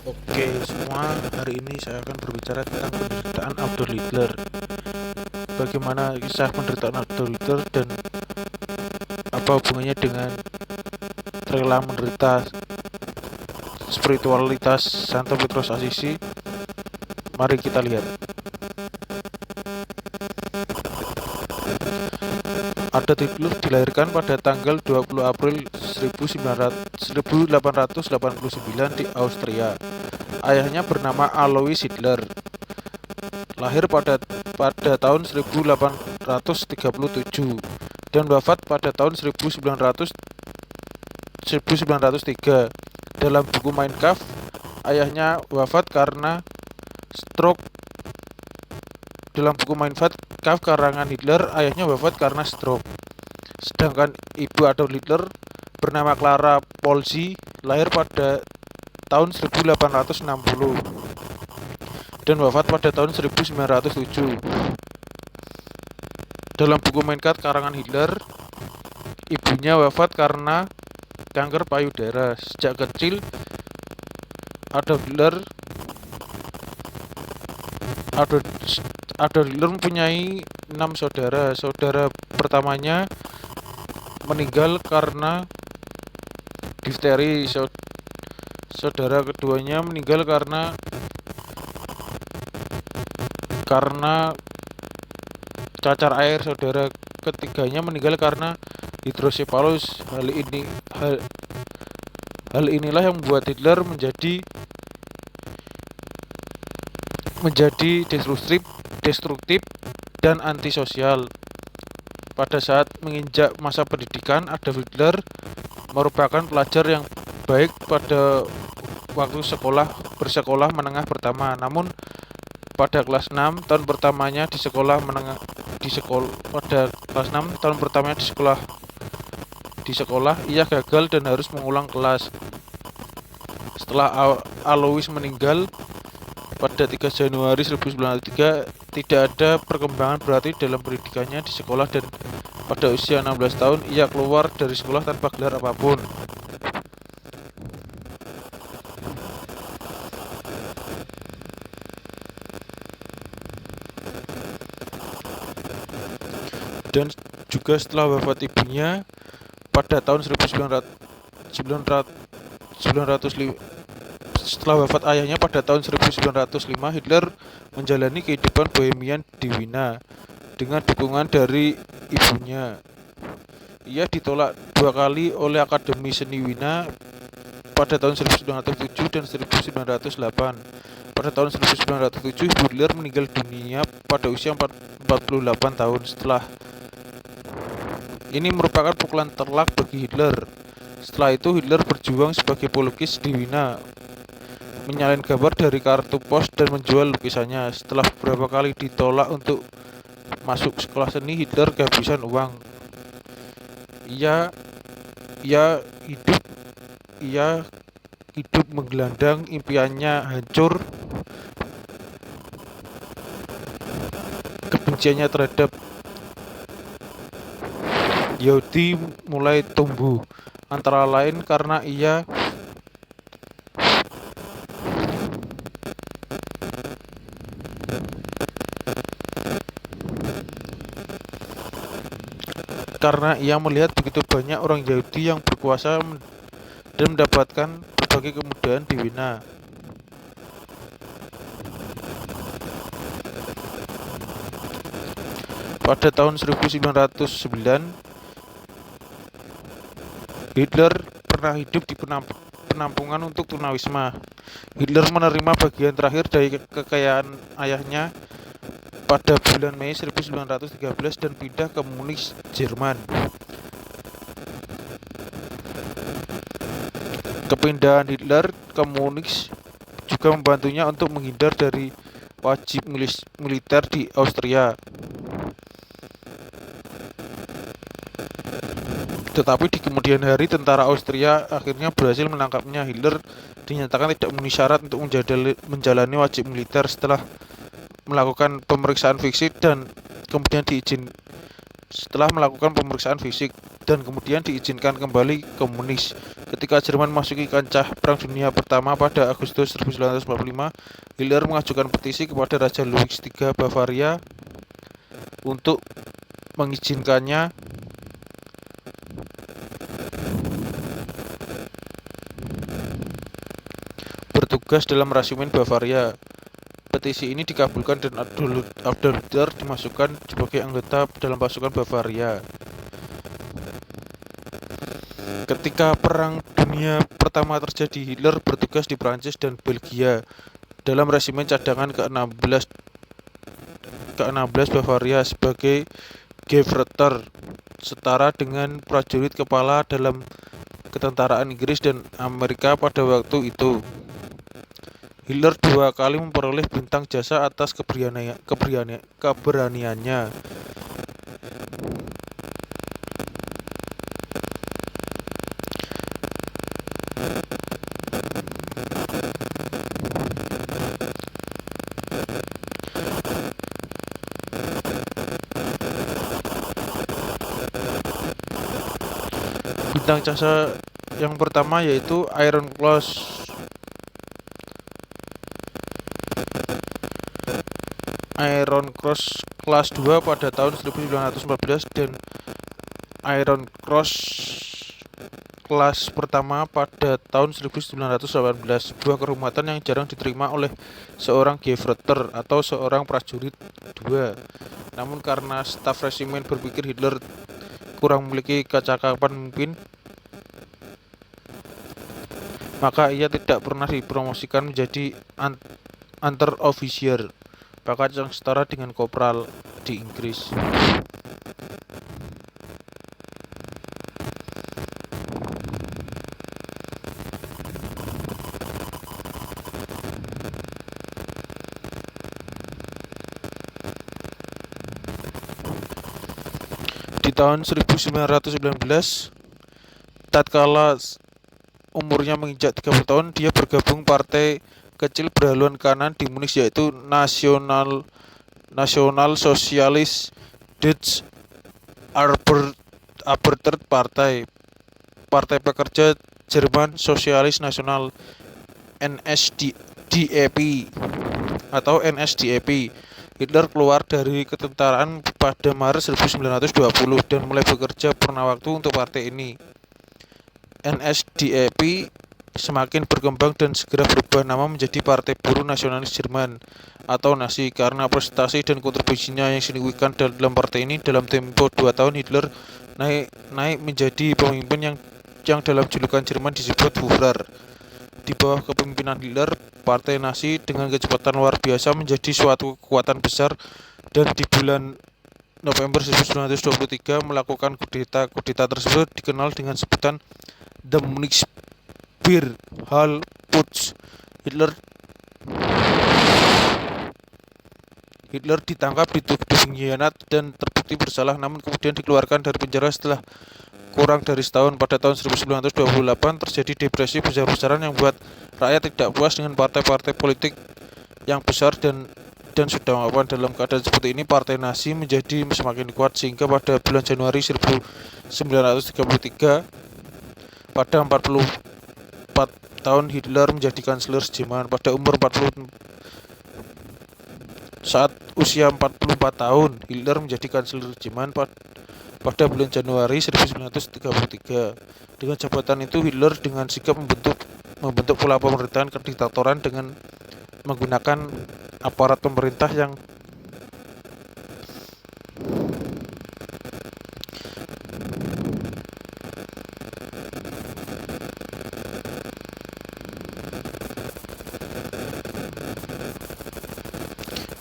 Oke semua, hari ini saya akan berbicara tentang penderitaan Adolf Hitler. Bagaimana kisah penderitaan Adolf Hitler dan apa hubungannya dengan rela menderita spiritualitas Santo Petrus Assisi. Mari kita lihat. Adolf Hitler dilahirkan pada tanggal 20 April 1889 di Austria. Ayahnya bernama Alois Hitler. Lahir pada tahun 1837 dan wafat pada tahun 1903. Dalam buku Mein Kampf, ayahnya wafat karena stroke. Dalam buku Mein Kampf karangan Hitler, ayahnya wafat karena stroke. Sedangkan ibu Adolf Hitler bernama Clara Polzy, lahir pada tahun 1860 dan wafat pada tahun 1907. Dalam buku Mein Kampf karangan Hitler, ibunya wafat karena kanker payudara. Sejak kecil, Adolf Hitler mempunyai 6 saudara. Saudara pertamanya meninggal karena difteri. Saudara keduanya meninggal karena cacar air. Saudara ketiganya meninggal karena hidrosefalus. Hal inilah yang membuat Hitler menjadi destruktif dan antisosial. Pada saat menginjak masa pendidikan, Adolf Hitler merupakan pelajar yang baik pada waktu bersekolah menengah pertama. Namun pada kelas 6 tahun pertamanya di sekolah ia gagal dan harus mengulang kelas. Setelah Alois meninggal pada 3 Januari 1903, tidak ada perkembangan berarti dalam pendidikannya di sekolah, dan pada usia 16 tahun ia keluar dari sekolah tanpa gelar apapun. Dan juga setelah wafat ibunya pada tahun 1905, setelah wafat ayahnya pada tahun 1905, Hitler menjalani kehidupan bohemian di Wina dengan dukungan dari ibunya. Ia ditolak 2 kali oleh Akademi Seni Wina pada tahun 1907 dan 1908. Pada tahun 1907, Hitler meninggal dunia pada usia 48 tahun. Ini merupakan pukulan telak bagi Hitler. Setelah itu, Hitler berjuang sebagai pelukis di Wina, menyalin gambar dari kartu pos dan menjual lukisannya. Setelah beberapa kali ditolak untuk masuk sekolah seni, Hitler kehabisan uang. Ia hidup menggelandang, impiannya hancur, kebenciannya terhadap Yahudi mulai tumbuh, antara lain karena ia melihat begitu banyak orang Yahudi yang berkuasa dan mendapatkan berbagai kemudahan di Wina. Pada tahun 1909, Hitler pernah hidup di penampungan untuk tunawisma. Hitler menerima bagian terakhir dari kekayaan ayahnya pada bulan Mei 1913 dan pindah ke Munich, Jerman. Kepindahan Hitler ke Munich juga membantunya untuk menghindar dari wajib militer di Austria. Tetapi di kemudian hari, tentara Austria akhirnya berhasil menangkapnya. Hitler dinyatakan tidak memenuhi syarat untuk menjalani wajib militer. Setelah melakukan pemeriksaan fisik dan kemudian setelah melakukan pemeriksaan fisik dan kemudian diizinkan kembali komunis. Ketika Jerman memasuki kancah Perang Dunia Pertama pada Agustus 1945, Hitler mengajukan petisi kepada Raja Louis III Bavaria untuk mengizinkannya bertugas dalam resimen Bavaria. Petisi ini dikabulkan dan Adolf Hitler dimasukkan sebagai anggota dalam pasukan Bavaria. Ketika Perang Dunia Pertama terjadi, Hitler bertugas di Prancis dan Belgia dalam resimen cadangan ke-16 Bavaria sebagai Gefreiter, setara dengan prajurit kepala dalam ketentaraan Inggris dan Amerika pada waktu itu. Hitler 2 kali memperoleh bintang jasa atas keberaniannya. Bintang jasa yang pertama yaitu Iron Cross kelas 2 pada tahun 1914 dan Iron Cross kelas pertama pada tahun 1918, sebuah kehormatan yang jarang diterima oleh seorang Gefreiter atau seorang prajurit 2. Namun karena staf resimen berpikir Hitler kurang memiliki kecakapan memimpin, maka ia tidak pernah dipromosikan menjadi Unteroffizier, pangkat yang setara dengan kopral di Inggris. Di tahun 1919, tatkala umurnya menginjak 30 tahun, dia bergabung partai kecil berhaluan kanan di Munich yaitu National Socialist Deutsche Arbeiterpartei, Partai Pekerja Jerman Sosialis Nasional, NSDAP atau NSDAP. Hitler keluar dari ketentaraan pada Maret 1920 dan mulai bekerja purna waktu untuk partai ini. NSDAP semakin berkembang dan segera berubah nama menjadi Partai Buruh Nasionalis Jerman atau Nazi. Karena prestasi dan kontribusinya yang signifikan dalam partai ini, dalam tempo 2 tahun Hitler naik menjadi pemimpin yang dalam julukan Jerman disebut Führer. Di bawah kepemimpinan Hitler, partai Nazi dengan kecepatan luar biasa menjadi suatu kekuatan besar dan di bulan November 1923 melakukan kudeta. Kudeta tersebut dikenal dengan sebutan The Munich Beer Hall Putsch. Hitler ditangkap, dituduh pengkhianat dan terbukti bersalah, namun kemudian dikeluarkan dari penjara setelah kurang dari setahun. Pada tahun 1928 terjadi depresi besar-besaran yang membuat rakyat tidak puas dengan partai-partai politik yang besar dan sudah mapan. Dalam keadaan seperti ini, partai Nazi menjadi semakin kuat sehingga pada bulan Januari 1933, pada 44 tahun Hitler menjadi kanselir Jerman. Pada umur 40 saat usia 44 tahun, Hitler menjadi kanselir Jerman pada bulan Januari 1933. Dengan jabatan itu, Hitler dengan sigap membentuk pola pemerintahan kediktatoran dengan menggunakan aparat pemerintah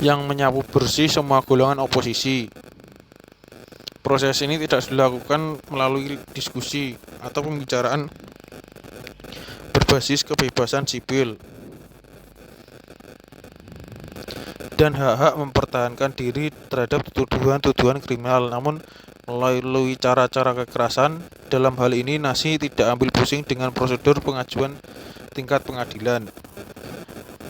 yang menyapu bersih semua golongan oposisi. Proses ini tidak dilakukan melalui diskusi atau pembicaraan berbasis kebebasan sipil dan hak-hak mempertahankan diri terhadap tuduhan-tuduhan kriminal, namun melalui cara-cara kekerasan. Dalam hal ini, Nazi tidak ambil pusing dengan prosedur pengajuan tingkat pengadilan.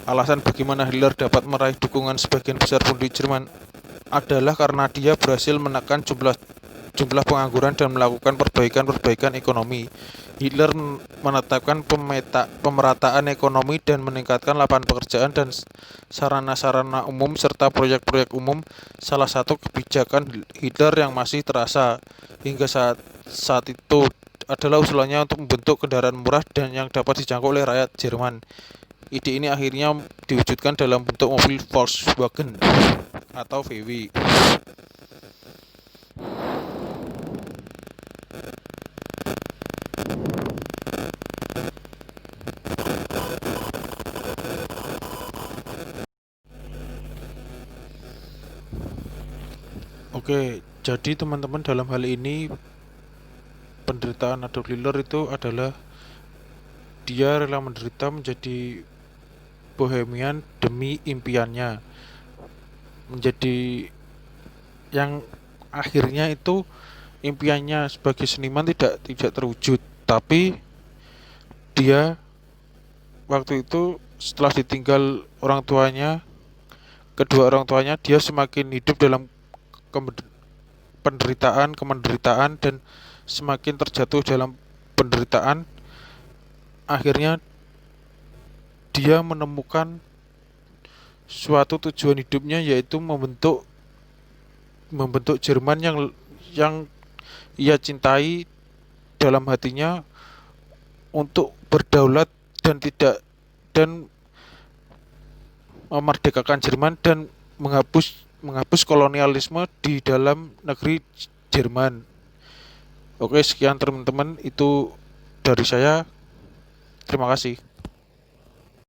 Alasan bagaimana Hitler dapat meraih dukungan sebagian besar penduduk Jerman adalah karena dia berhasil menekan jumlah jumlah pengangguran dan melakukan perbaikan ekonomi. Hitler menetapkan pemerataan ekonomi dan meningkatkan lapangan pekerjaan dan sarana-sarana umum serta proyek-proyek umum. Salah satu kebijakan Hitler yang masih terasa hingga saat itu adalah usulannya untuk membentuk kendaraan murah dan yang dapat dijangkau oleh rakyat Jerman. Ide ini akhirnya diwujudkan dalam bentuk mobil Volkswagen atau VW. Oke, jadi teman-teman, dalam hal ini penderitaan Adolf Hitler itu adalah dia rela menderita menjadi bohemian demi impiannya, menjadi yang akhirnya itu impiannya sebagai seniman tidak terwujud, tapi dia waktu itu setelah ditinggal kedua orang tuanya, dia semakin hidup dalam kemenderitaan dan semakin terjatuh dalam penderitaan. Akhirnya dia menemukan suatu tujuan hidupnya, yaitu membentuk Jerman yang ia cintai dalam hatinya, untuk berdaulat dan memerdekakan Jerman dan menghapus kolonialisme di dalam negeri Jerman. Oke, sekian teman-teman, itu dari saya. Terima kasih.